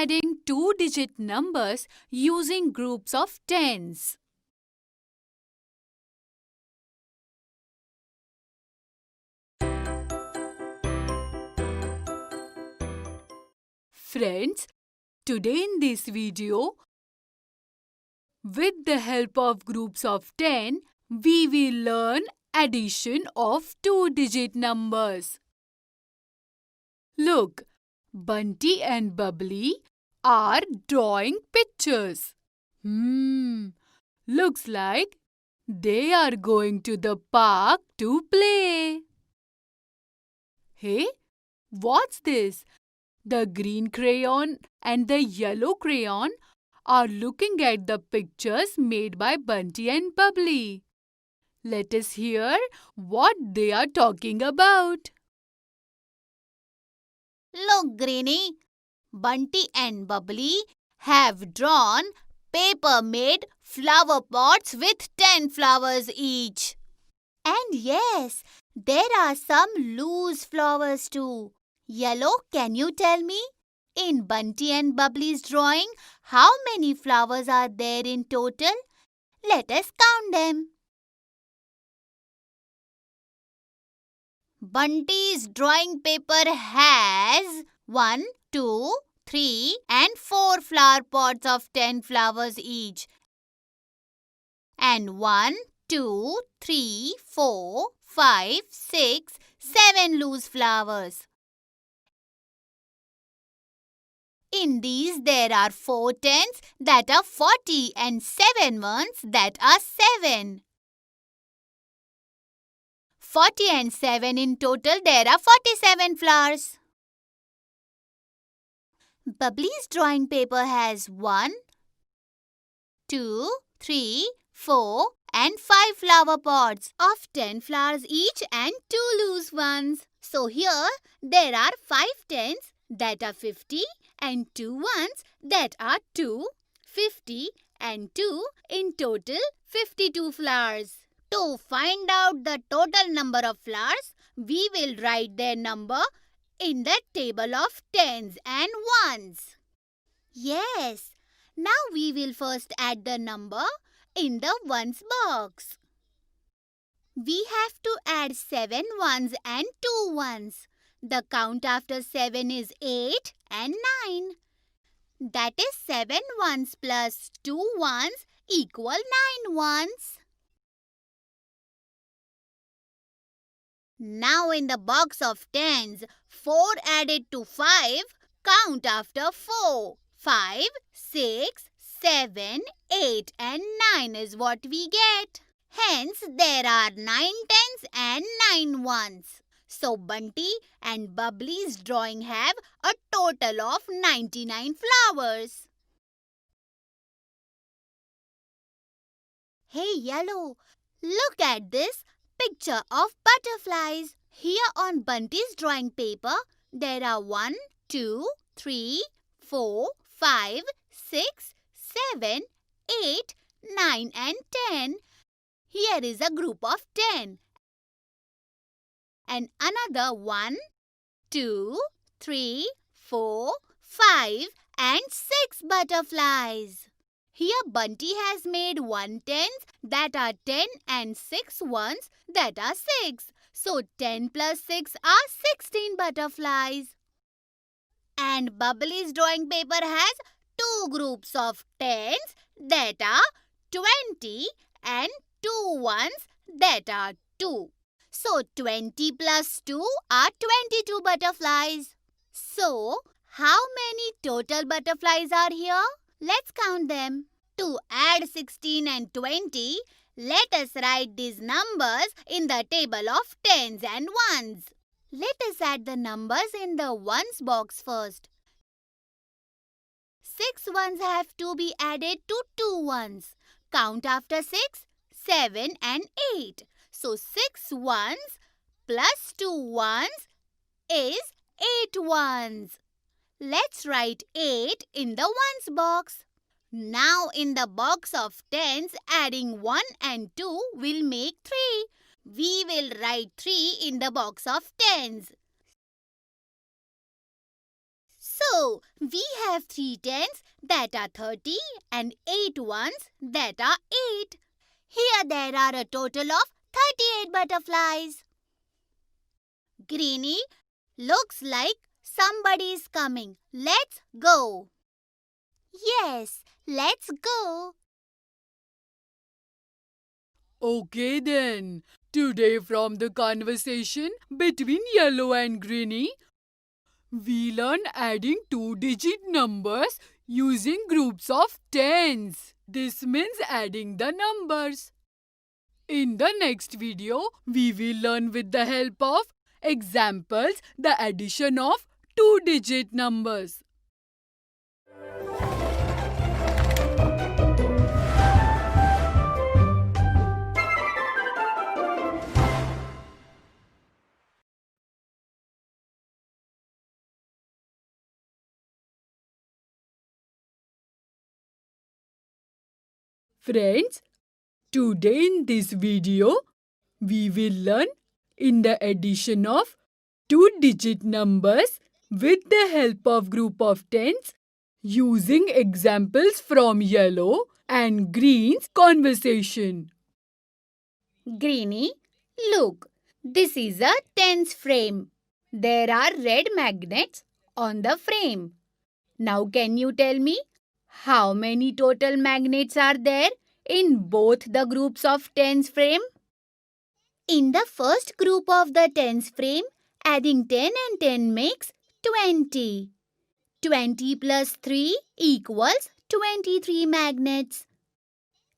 adding two-digit numbers using groups of tens. Friends, today in this video, with the help of groups of 10, we will learn addition of two-digit numbers. Look, Bunty and Bubbly are drawing pictures. Looks like they are going to the park to play. Hey, what's this? The green crayon and the yellow crayon are looking at the pictures made by Bunty and Bubbly. Let us hear what they are talking about. Look, Greenie, Bunty and Bubbly have drawn paper-made flower pots with 10 flowers each. And yes, there are some loose flowers too. Yellow, can you tell me? In Bunty and Bubbly's drawing, how many flowers are there in total? Let us count them. Bunty's drawing paper has 1, 2, 3 and 4 flower pots of 10 flowers each. And 1, 2, 3, 4, 5, 6, 7 loose flowers. In these, there are 4 tens that are 40 and 7 ones that are 7. 40 and 7 in total, there are 47 flowers. Bubbly's drawing paper has 1, 2, 3, 4 and 5 flower pots of 10 flowers each and 2 loose ones. So here, there are 5 tens that are 50 and 2 ones that are 2, 50 and 2 in total 52 flowers. To find out the total number of flowers, we will write their number in the table of tens and ones. Yes, now we will first add the number in the ones box. We have to add 7 ones and 2 ones. The count after 7 is 8 and 9. That is 7 ones plus 2 ones equal 9 ones. Now in the box of tens, 4 added to 5, count after 4. 5, 6, 7, 8 and 9 is what we get. Hence, there are 9 tens and 9 ones. So, Bunty and Bubbly's drawing have a total of 99 flowers. Hey, Yellow, look at this picture of butterflies. Here on Bunty's drawing paper, there are 1, 2, 3, 4, 5, 6, 7, 8, 9 and 10. Here is a group of 10. And another 1, 2, 3, 4, 5 and 6 butterflies. Here Bunty has made 1 tens that are 10 and 6 ones that are 6. So 10 plus 6 are 16 butterflies. And Bubbly's drawing paper has 2 groups of tens that are 20 and 2 ones that are 2. So 20 plus 2 are 22 butterflies. So how many total butterflies are here? Let's count them. To add 16 and 20, let us write these numbers in the table of tens and ones. Let us add the numbers in the ones box first. 6 ones have to be added to 2 ones. Count after 6, 7 and 8. So 6 ones plus 2 ones is 8 ones. Let's write 8 in the ones box. Now in the box of tens, adding 1 and 2 will make 3. We will write 3 in the box of tens. So, we have 3 tens that are 30 and 8 ones that are 8. Here there are a total of 38 butterflies. Greenie, looks like somebody is coming. Let's go. Yes, let's go. Okay then. Today from the conversation between Yellow and Greenie, we learn adding two-digit numbers using groups of tens. This means adding the numbers. In the next video, we will learn with the help of examples the addition of two-digit numbers. Friends, today in this video, we will learn in the addition of two-digit numbers with the help of group of tens using examples from Yellow and Green's conversation. Greenie, look, this is a tens frame. There are red magnets on the frame. Now can you tell me how many total magnets are there in both the groups of tens frame? In the first group of the tens frame, adding 10 and 10 makes 20. 20 plus 3 equals 23 magnets.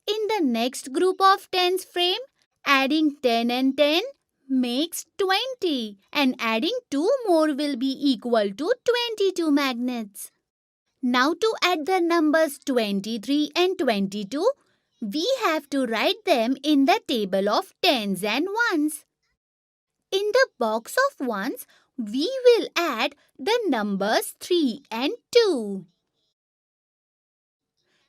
In the next group of tens frame, adding 10 and 10 makes 20 and adding 2 more will be equal to 22 magnets. Now to add the numbers 23 and 22, we have to write them in the table of tens and ones. In the box of ones, we will add the numbers 3 and 2.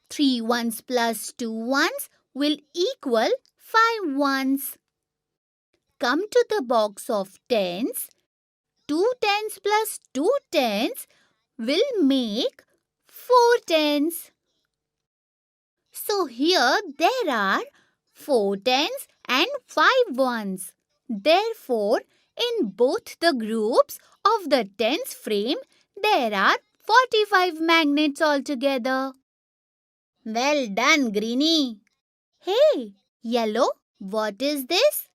3 ones plus 2 ones will equal 5 ones. Come to the box of tens. 2 tens plus 2 tens will make 4 tens. So here there are 4 tens and 5 ones. Therefore, in both the groups of the tens frame, there are 45 magnets altogether. Well done, Greenie. Hey, Yellow, what is this?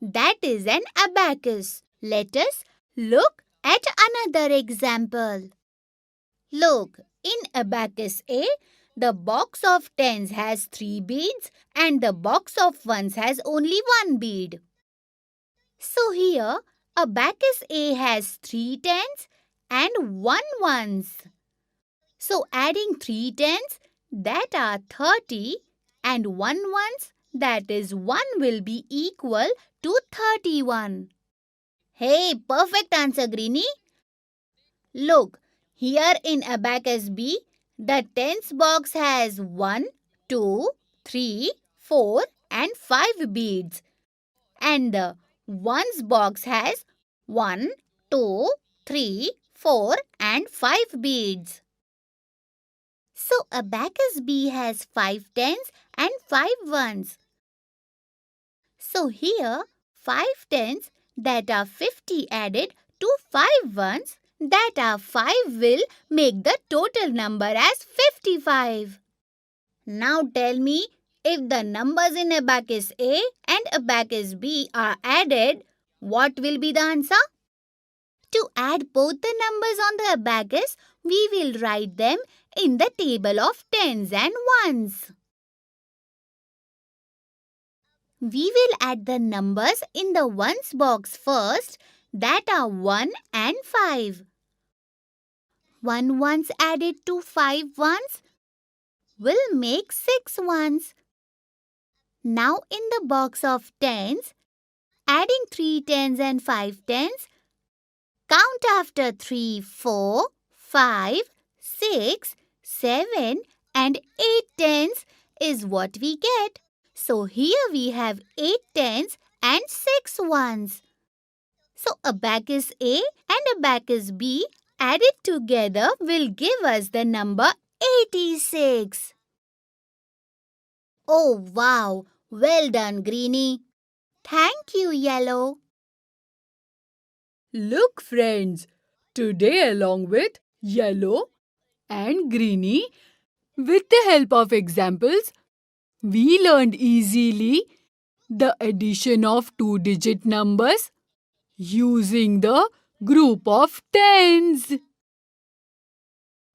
That is an abacus. Let us look at another example. Look, in abacus A, the box of tens has 3 beads and the box of ones has only 1 bead. So here, abacus A has 3 tens and 1 ones. So adding 3 tens, that are 30, and 1 ones, that is 1 will be equal to 31. Hey, perfect answer, Greenie. Look, here in abacus B, the tens box has 1, 2, 3, 4 and 5 beads. And the ones box has 1, 2, 3, 4 and 5 beads. So abacus B has 5 tens and 5 ones. So here 5 tens that are 50 added to 5 ones that are 5 will make the total number as 55. Now tell me, if the numbers in abacus A and abacus B are added, what will be the answer? To add both the numbers on the abacus, we will write them in the table of tens and ones. We will add the numbers in the ones box first, that are 1 and 5. 1 ones added to 5 ones will make 6 ones. Now in the box of tens, adding 3 tens and 5 tens, count after 3, 4, 5, 6, 7 and 8 tens is what we get. So here we have 8 tens and 6 ones. So abacus A and abacus B added together will give us the number 86. Oh wow! Well done, Greenie. Thank you, Yellow. Look, friends, today along with Yellow and Greenie, with the help of examples, we learned easily the addition of two-digit numbers using the group of tens.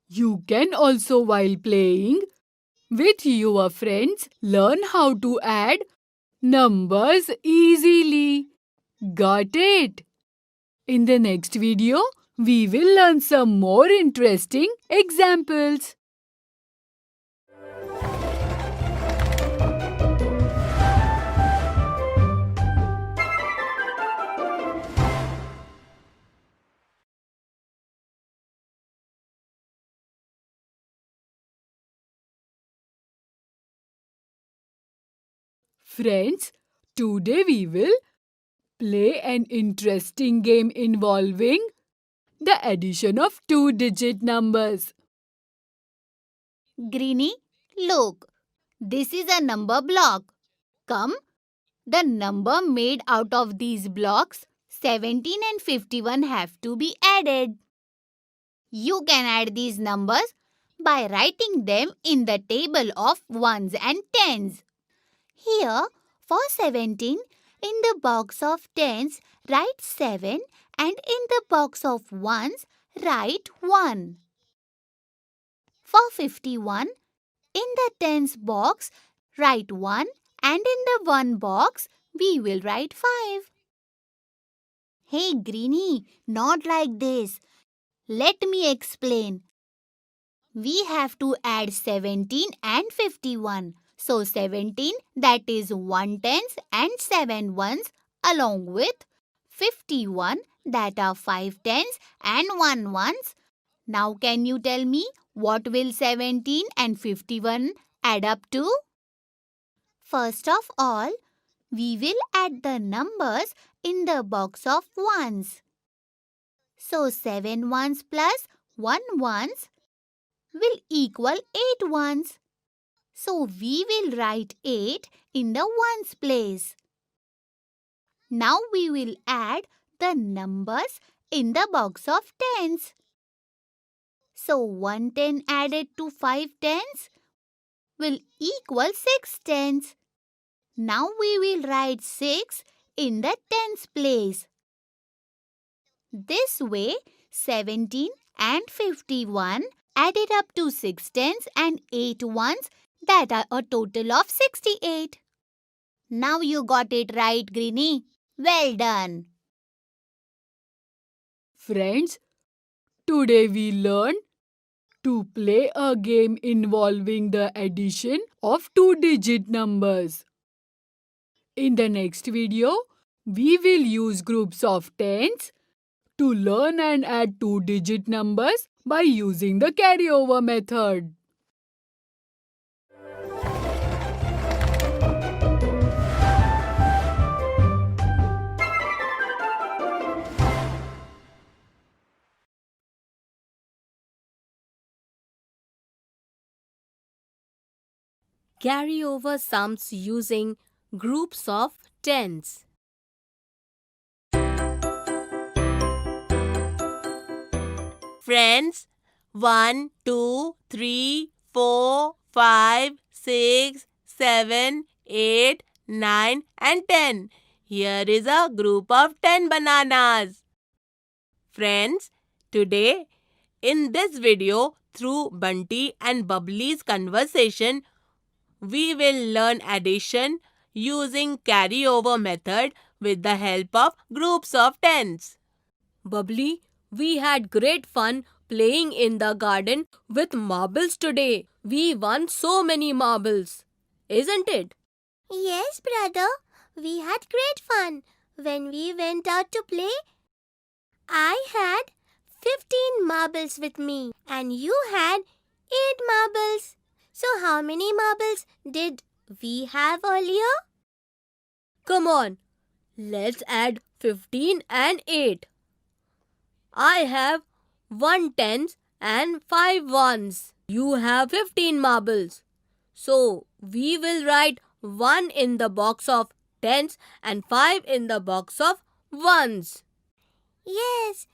You can also, while playing with your friends, learn how to add numbers easily. Got it? In the next video, we will learn some more interesting examples. Friends, today we will play an interesting game involving the addition of two-digit numbers. Greenie, look. This is a number block. Come, the number made out of these blocks, 17 and 51, have to be added. You can add these numbers by writing them in the table of ones and tens. Here, for 17, in the box of tens, write 7 and in the box of ones, write 1. For 51, in the tens box, write 1 and in the 1 box, we will write 5. Hey Greenie, not like this. Let me explain. We have to add 17 and 51. So 17, that is 1 tens and 7 ones, along with 51, that are 5 tens and 1 ones. Now can you tell me what will 17 and 51 add up to? First of all, we will add the numbers in the box of ones. So 7 ones plus 1 ones will equal 8 ones. So we will write 8 in the ones place. Now we will add the numbers in the box of tens. So 1 10 added to 5 tens will equal 6 tens. Now we will write 6 in the tens place. This way, 17 and 51 added up to 6 tens and 8 ones, that are a total of 68. Now you got it right, Greenie. Well done. Friends, today we learned to play a game involving the addition of two-digit numbers. In the next video, we will use groups of tens to learn and add two-digit numbers by using the carryover method. Carry over sums using groups of tens. Friends, 1, 2, 3, 4, 5, 6, 7, 8, 9 and 10. Here is a group of 10 bananas. Friends, today in this video, through Bunty and Bubbly's conversation, we will learn addition using carryover method with the help of groups of tens. Bubbly, we had great fun playing in the garden with marbles today. We won so many marbles, isn't it? Yes, brother. We had great fun. When we went out to play, I had 15 marbles with me and you had 8 marbles. So how many marbles did we have earlier? Come on, let's add 15 and 8. I have 1 tens and 5 ones. You have 15 marbles. So we will write 1 in the box of tens and 5 in the box of ones. Yes,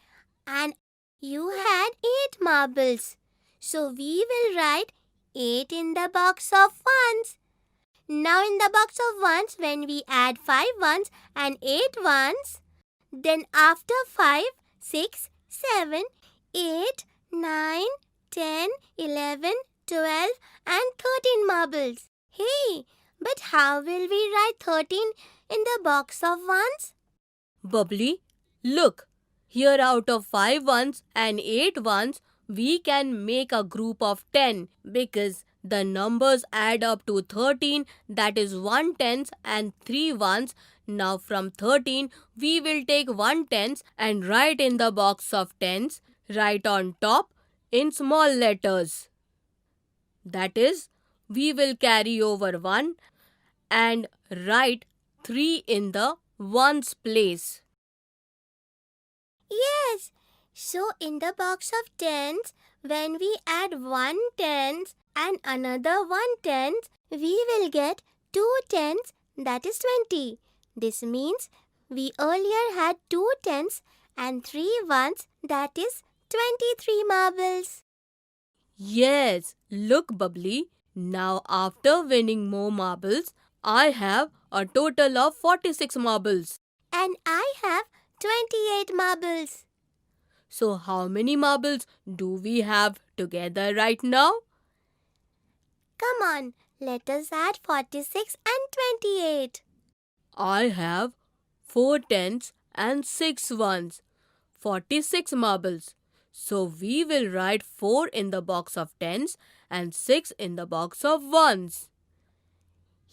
and you had 8 marbles. So we will write 8 in the box of ones. Now in the box of ones, when we add 5 ones and 8 ones, then after 5, 6, 7, 8, 9, 10, 11, 12 and 13 marbles. Hey, but how will we write 13 in the box of ones? Bubbly, look. Here out of 5 ones and 8 ones, we can make a group of 10 because the numbers add up to 13, that is 1 tens and 3 ones. Now from 13, we will take 1 tens and write in the box of tens, right on top in small letters. That is, we will carry over 1 and write 3 in the ones place. Yes. So in the box of tens, when we add 1 tens and another 1 tens, we will get 2 tens, that is 20. This means we earlier had 2 tens and 3 ones, that is 23 marbles. Yes, look Bubbly. Now after winning more marbles, I have a total of 46 marbles. And I have 28 marbles. So how many marbles do we have together right now? Come on, let us add 46 and 28. I have 4 tens and 6 ones, 46 marbles. So we will write 4 in the box of tens and 6 in the box of ones.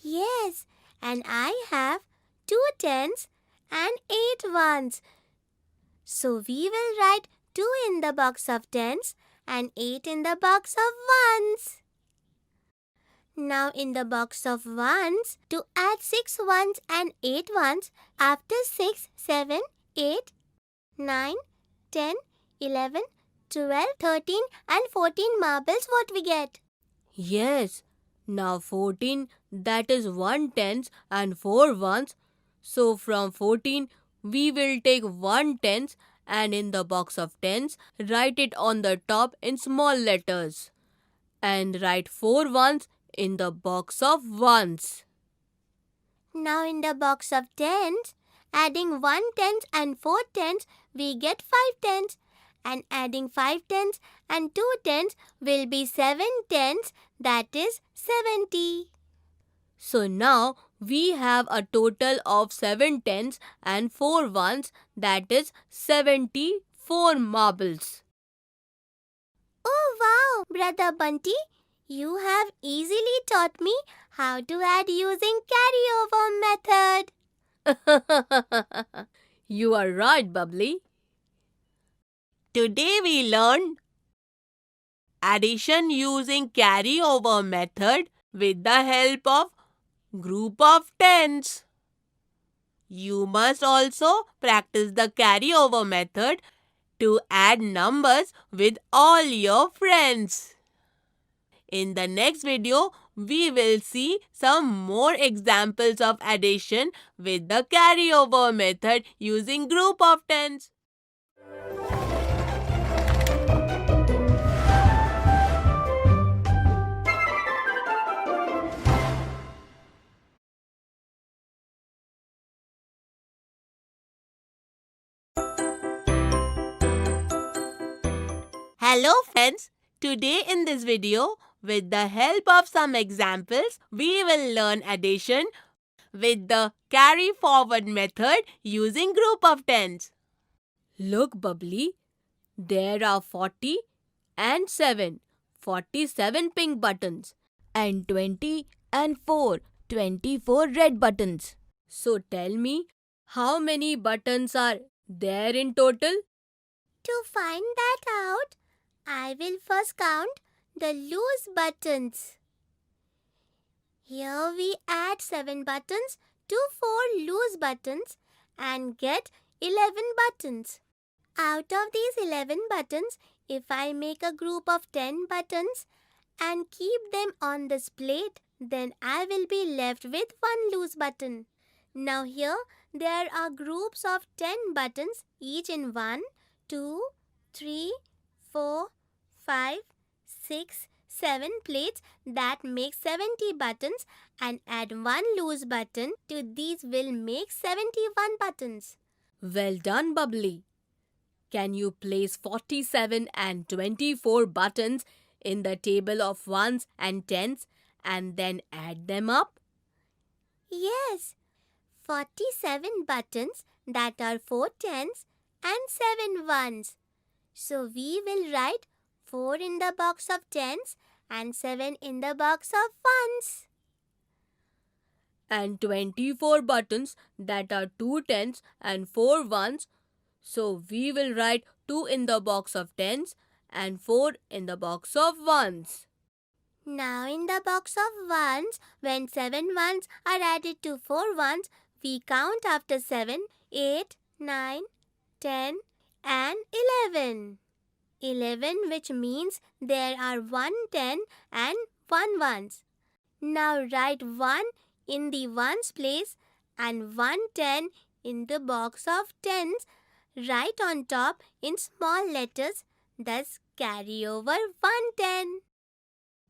Yes, and I have 2 tens and 8 ones. So we will write 2 in the box of tens and 8 in the box of ones. Now in the box of ones, to add 6 ones and 8 ones, after 6, 7, 8, 9, 10, 11, 12, 13 and 14 marbles, what we get? Yes, now 14, that is 1 tens and 4 ones. So from 14, we will take 1 tens and in the box of tens, write it on the top in small letters. And write 4 ones in the box of ones. Now in the box of tens, adding 1 tens and 4 tens, we get 5 tens. And adding 5 tens and 2 tens will be 7 tens, that is 70. So now we have a total of 7 tens and 4 ones, that is 74 marbles. Oh wow, Brother Bunty, you have easily taught me how to add using carryover method. You are right, Bubbly. Today we learned addition using carryover method with the help of group of tens. You must also practice the carryover method to add numbers with all your friends. In the next video, we will see some more examples of addition with the carryover method using group of tens. Hello friends, today in this video, with the help of some examples, we will learn addition with the carry forward method using group of tens. Look Bubbly, there are 40 and 7, 47 pink buttons and 20 and 4, 24 red buttons. So tell me, how many buttons are there in total? To find that out, I will first count the loose buttons. Here we add 7 buttons to 4 loose buttons and get 11 buttons. Out of these 11 buttons, If I make a group of 10 buttons and keep them on this plate, then I will be left with one loose button. Now here there are groups of 10 buttons, each in 1, 2, 3, 4, 5, 6, 7 plates that make 70 buttons, and add one loose button to these will make 71 buttons. Well done, Bubbly. Can you place 47 and 24 buttons in the table of ones and tens and then add them up? Yes, 47 buttons, that are 4 tens and 7 ones. So we will write 4 in the box of tens and 7 in the box of ones. And 24 buttons, that are 2 tens and 4 ones. So we will write 2 in the box of tens and 4 in the box of ones. Now in the box of ones, when 7 ones are added to 4 ones, we count after 7, 8, 9, 10 and 11. 11, which means there are 1 10 and 1 ones. Now write 1 in the ones place and 1 10 in the box of tens. Write on top in small letters, thus carry over 1 10.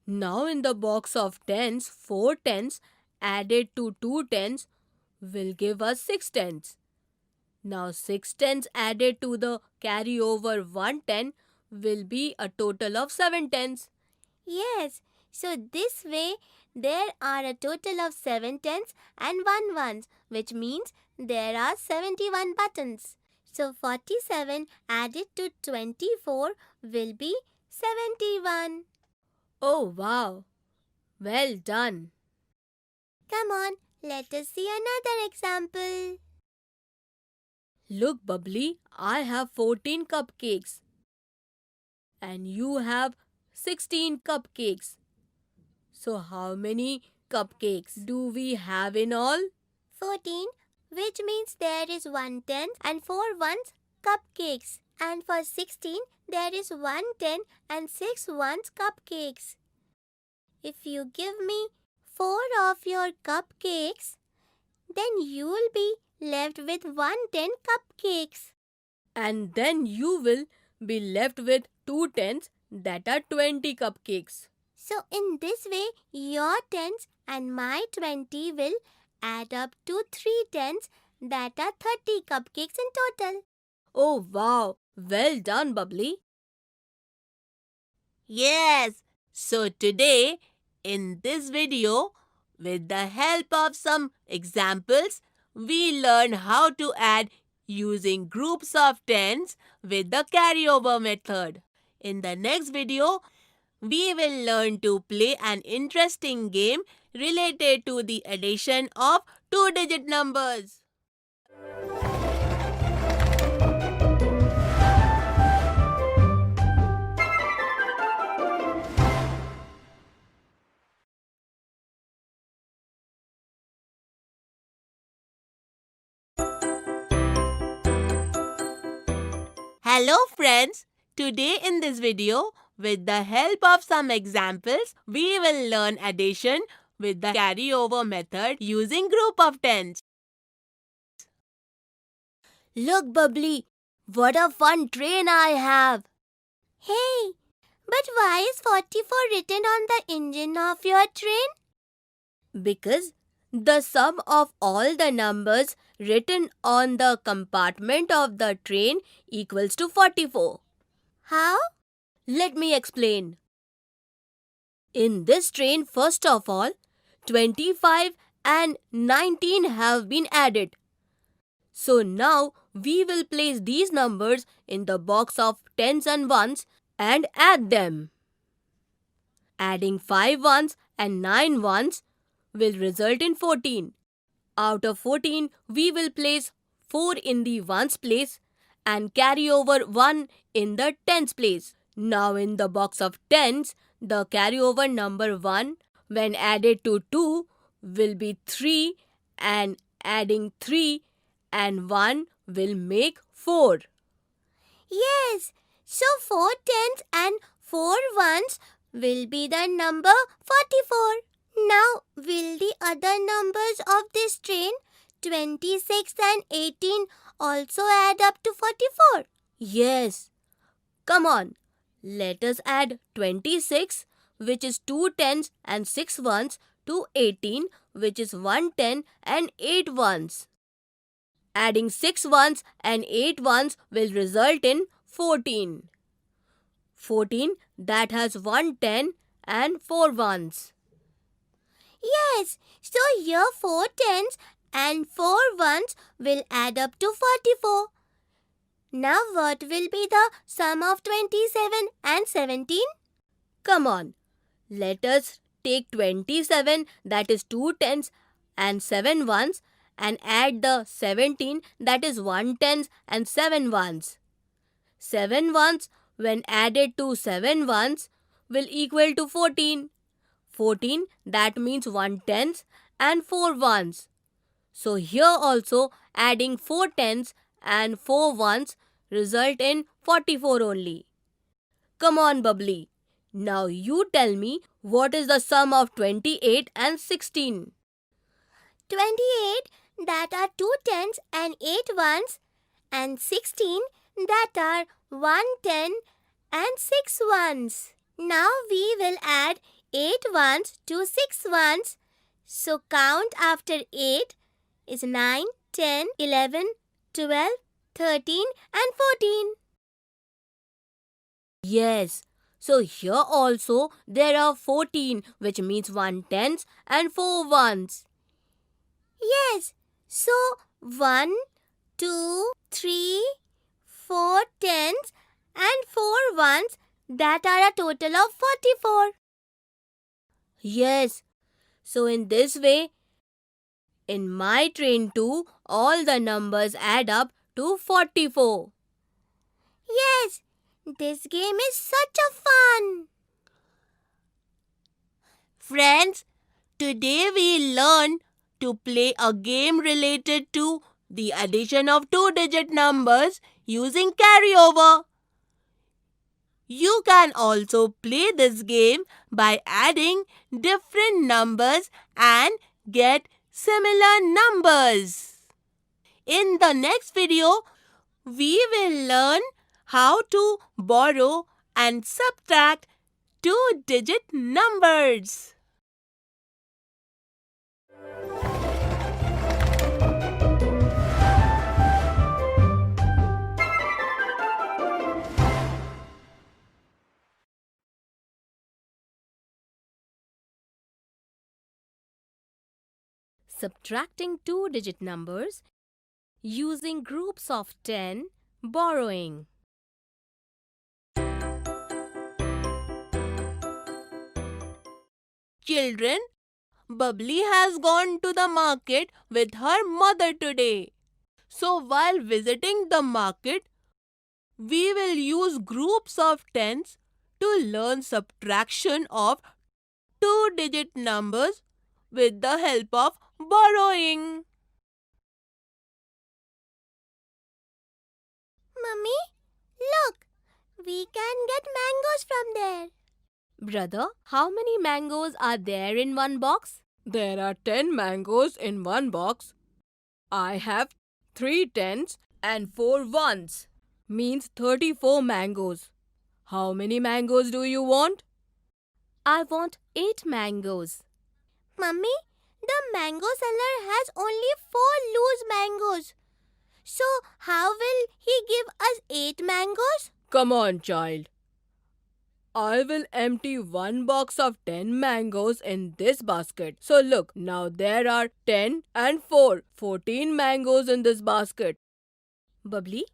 Now in the box of tens, 4 tens added to 2 tens will give us 6 tens. Now 6 tens added to the carryover 1 10 will be a total of 7 tens. Yes, so this way there are a total of 7 tens and 1 ones, which means there are 71 buttons. So 47 added to 24 will be 71. Oh wow! Well done! Come on, let us see another example. Look, Bubbly, I have 14 cupcakes. And you have 16 cupcakes. So how many cupcakes do we have in all? 14, which means there is 1 10 and 4 ones cupcakes. And for 16, there is 1 10 and 6 ones cupcakes. If you give me 4 of your cupcakes, then you will be left with 110 cupcakes. And then you will be left with 2 tens, that are 20 cupcakes. So in this way, your tens and my 20 will add up to 3 tens, that are 30 cupcakes in total. Oh wow! Well done, Bubbly. Yes, so today in this video, with the help of some examples, we learn how to add using groups of tens with the carryover method. In the next video, we will learn to play an interesting game related to the addition of two-digit numbers. Hello friends, today in this video, with the help of some examples, we will learn addition with the carryover method using group of tens. Look, Bubbly, what a fun train I have. Hey, but why is 44 written on the engine of your train? Because the sum of all the numbers written on the compartment of the train equals to 44. How? Let me explain. In this train, first of all, 25 and 19 have been added. So now we will place these numbers in the box of tens and ones and add them. Adding 5 ones and 9 ones will result in 14. Out of 14, we will place 4 in the ones place and carry over 1 in the tens place. Now in the box of tens, the carryover number 1 when added to 2 will be 3, and adding 3 and 1 will make 4. Yes, So 4 tens and 4 ones will be the number 44. Now, will the other numbers of this train, 26 and 18, also add up to 44? Yes. Come on. Let us add 26, which is 2 tens and 6 ones, to 18, which is 1 10 and 8 ones. Adding 6 ones and 8 ones will result in 14. 14 that has 1 10 and 4 ones. Yes, so here 4 tens and 4 ones will add up to 44. Now what will be the sum of 27 and 17? Come on, let us take 27, that is 2 tens and 7 ones, and add the 17, that is 1 tens and 7 ones. 7 ones when added to 7 ones will equal to 14. 14 that means 1 tens and 4 ones. So here also adding 4 tens and 4 ones result in 44 only. Come on, Bubbly. Now you tell me what is the sum of 28 and 16. 28 that are 2 tens and 8 ones, and 16 that are 1 10 and 6 ones. Now we will add 8 ones to 6 ones. So count after 8 is 9, 10, 11, 12, 13 and 14. Yes. So here also there are 14, which means 1 tens and 4 ones. Yes, so 1, 2, 3, 4 tens and 4 ones, that are a total of 44. Yes. So in this way, in my train too, all the numbers add up to 44. Yes, this game is such a fun. Friends, today we learn to play a game related to the addition of two-digit numbers using carryover. You can also play this game by adding different numbers and get similar numbers. In the next video, we will learn how to borrow and subtract two-digit numbers. Subtracting two-digit numbers using groups of 10, borrowing. Children, Bubbly has gone to the market with her mother today. So while visiting the market, we will use groups of tens to learn subtraction of two-digit numbers with the help of borrowing. Mummy, look, we can get mangoes from there. Brother, how many mangoes are there in one box? There are 10 mangoes in one box. I have 3 tens and 4 ones. Means 34 mangoes. How many mangoes do you want? I want 8 mangoes. Mummy, the mango seller has only 4 loose mangoes. So how will he give us 8 mangoes? Come on, child. I will empty one box of 10 mangoes in this basket. So look, now there are 10 and 4, 14 mangoes in this basket. Bubbly,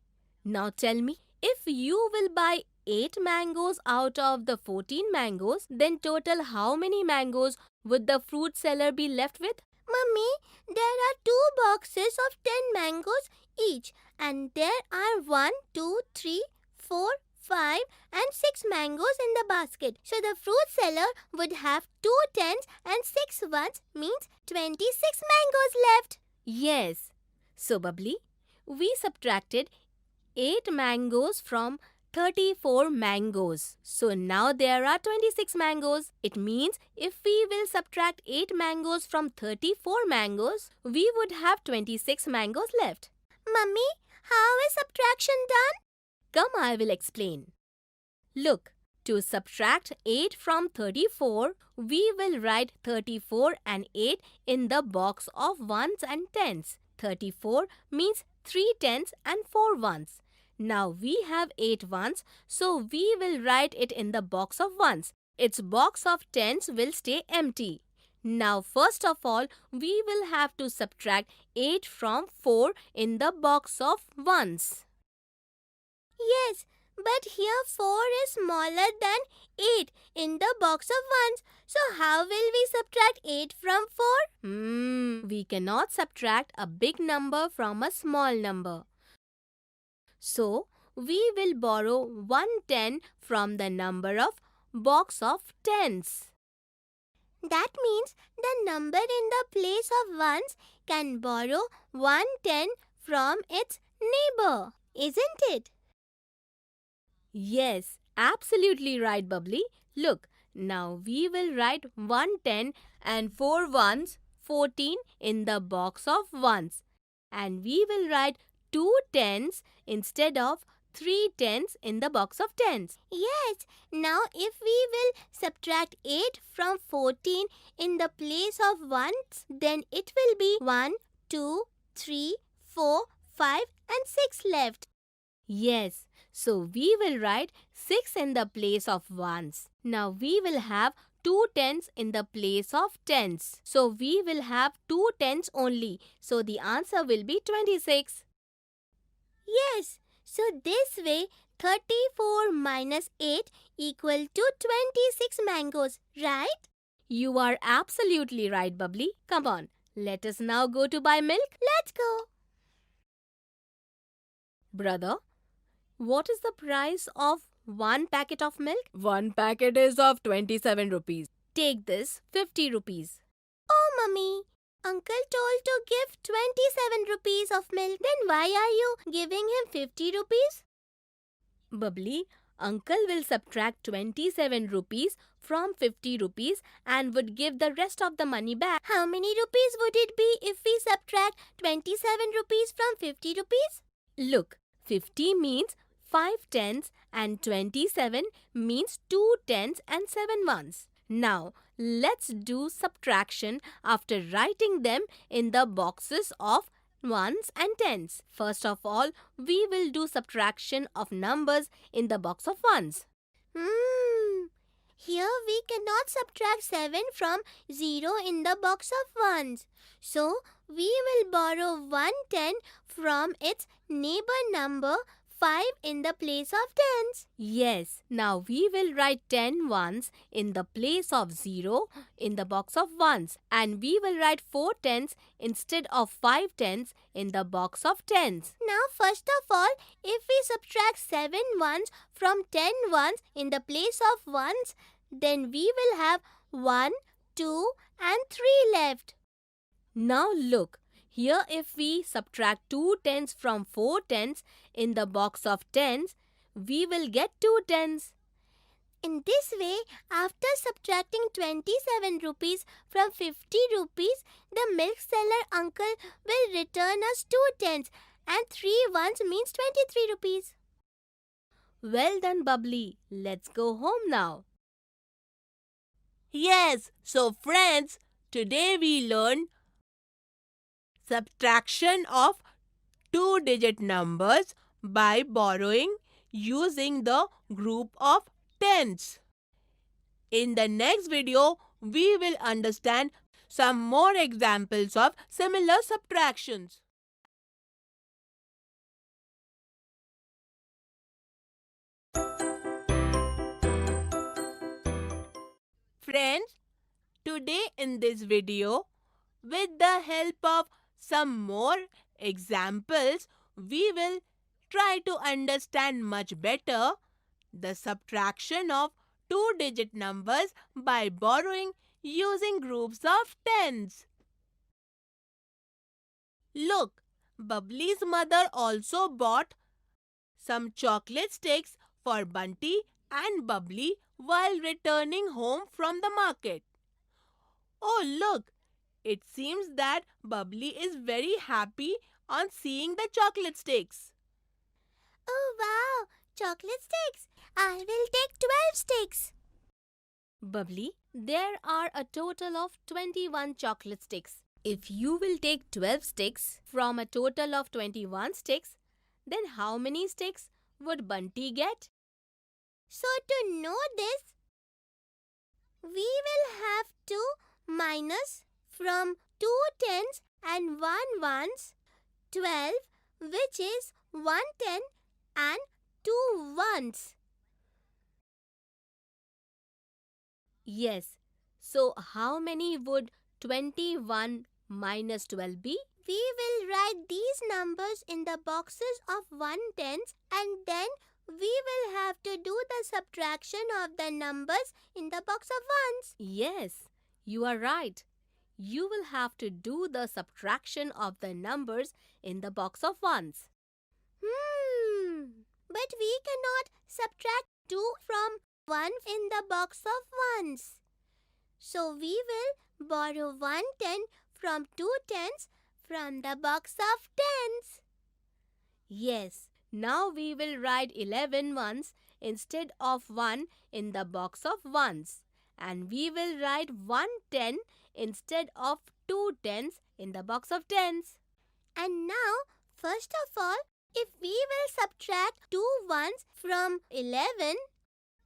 now tell me, if you will buy 8 mangoes out of the 14 mangoes, then total how many mangoes would the fruit seller be left with? Mummy, there are 2 boxes of 10 mangoes each, and there are 1, 2, 3, 4, 5 and 6 mangoes in the basket. So the fruit seller would have 2 tens and 6 ones, means 26 mangoes left. Yes. So Bubbly, we subtracted 8 mangoes from 34 mangoes. So now there are 26 mangoes. It means if we will subtract 8 mangoes from 34 mangoes, we would have 26 mangoes left. Mummy, how is subtraction done? Come, I will explain. Look, to subtract 8 from 34, we will write 34 and 8 in the box of ones and tens. 34 means 3 tens and 4 ones. Now we have 8 ones, so we will write it in the box of ones. Its box of tens will stay empty. Now first of all, we will have to subtract 8 from 4 in the box of ones. Yes, but here 4 is smaller than 8 in the box of ones. So how will we subtract 8 from 4? We cannot subtract a big number from a small number. So, we will borrow 110 from the number of box of tens. That means the number in the place of ones can borrow 110 from its neighbor, isn't it? Yes, absolutely right, Bubbly. Look, now we will write 110 and 4 ones, 14 in the box of ones. And we will write 2 tens instead of 3 tens in the box of tens. Yes, now if we will subtract 8 from 14 in the place of ones, then it will be 1, 2, 3, 4, 5 and 6 left. Yes, so we will write 6 in the place of ones. Now we will have 2 tens in the place of tens. So we will have 2 tens only. So the answer will be 26. Yes, so this way 34 minus 8 equal to 26 mangoes, right? You are absolutely right, Bubbly. Come on, let us now go to buy milk. Let's go. Brother, what is the price of one packet of milk? One packet is of 27 rupees. Take this, 50 rupees. Oh, Mummy, Uncle told to give 27 rupees of milk. Then why are you giving him 50 rupees? Bubbly, Uncle will subtract 27 rupees from 50 rupees and would give the rest of the money back. How many rupees would it be if we subtract 27 rupees from 50 rupees? Look, 50 means 5 tens and 27 means 2 tens and 7 ones. Now, let's do subtraction after writing them in the boxes of ones and tens. First of all, we will do subtraction of numbers in the box of ones. Here we cannot subtract 7 from 0 in the box of ones. So, we will borrow 110 from its neighbor number 5 in the place of tens. Yes, now we will write 10 ones in the place of 0 in the box of ones, and we will write 4 tens instead of 5 tens in the box of tens. Now, first of all, if we subtract 7 ones from 10 ones in the place of ones, then we will have 1, 2 and 3 left. Now look, here if we subtract 2 tens from 4 tens in the box of tens, we will get 2 tens. In this way, after subtracting 27 rupees from 50 rupees, the milk seller uncle will return us 2 tens and 3 ones means 23 rupees. Well done, Bubbly. Let's go home now. Yes, so friends, today we learned subtraction of two-digit numbers by borrowing using the group of tens. In the next video, we will understand some more examples of similar subtractions. Friends, today in this video, with the help of some more examples, we will try to understand much better the subtraction of two-digit numbers by borrowing using groups of tens. Look, Bubbly's mother also bought some chocolate sticks for Bunty and Bubbly while returning home from the market. Oh, look! It seems that Bubbly is very happy on seeing the chocolate sticks. Oh wow, chocolate sticks. I will take 12 sticks. Bubbly, there are a total of 21 chocolate sticks. If you will take 12 sticks from a total of 21 sticks, then how many sticks would Bunty get? So to know this, we will have to minus from 2 tens and 1 ones 12, which is 1 10 and 2 ones. Yes. So how many would 21 minus 12 be? We will write these numbers in the boxes of 1 tens and then we will have to do the subtraction of the numbers in the box of ones. Yes, you are right. You will have to do the subtraction of the numbers in the box of ones. But we cannot subtract 2 from 1 in the box of ones. So we will borrow 1 10 from 2 tens from the box of tens. Yes, now we will write 11 ones instead of 1 in the box of ones. And we will write 1 10 instead of 2 tens in the box of tens. And now, first of all, if we will subtract 2 ones from 11,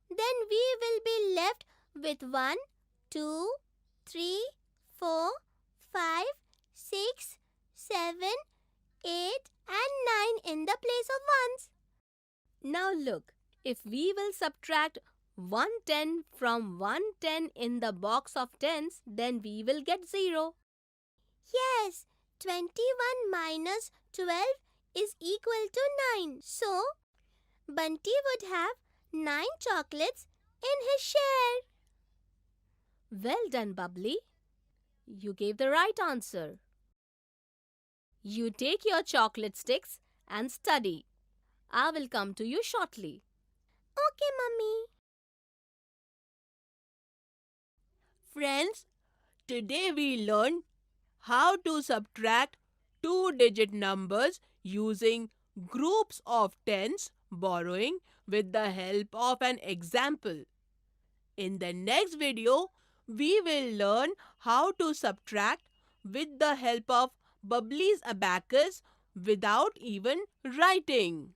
then we will be left with 1, 2, 3, 4, 5, 6, 7, 8 and 9 in the place of ones. Now look, if we will subtract 110 from 110 in the box of tens, then we will get 0. Yes, 21 minus 12 is equal to 9. So, Bunty would have 9 chocolates in his share. Well done, Bubbly. You gave the right answer. You take your chocolate sticks and study. I will come to you shortly. Okay, Mummy. Friends, today we learned how to subtract two-digit numbers using groups of tens, borrowing with the help of an example. In the next video, we will learn how to subtract with the help of Bubbly's abacus without even writing.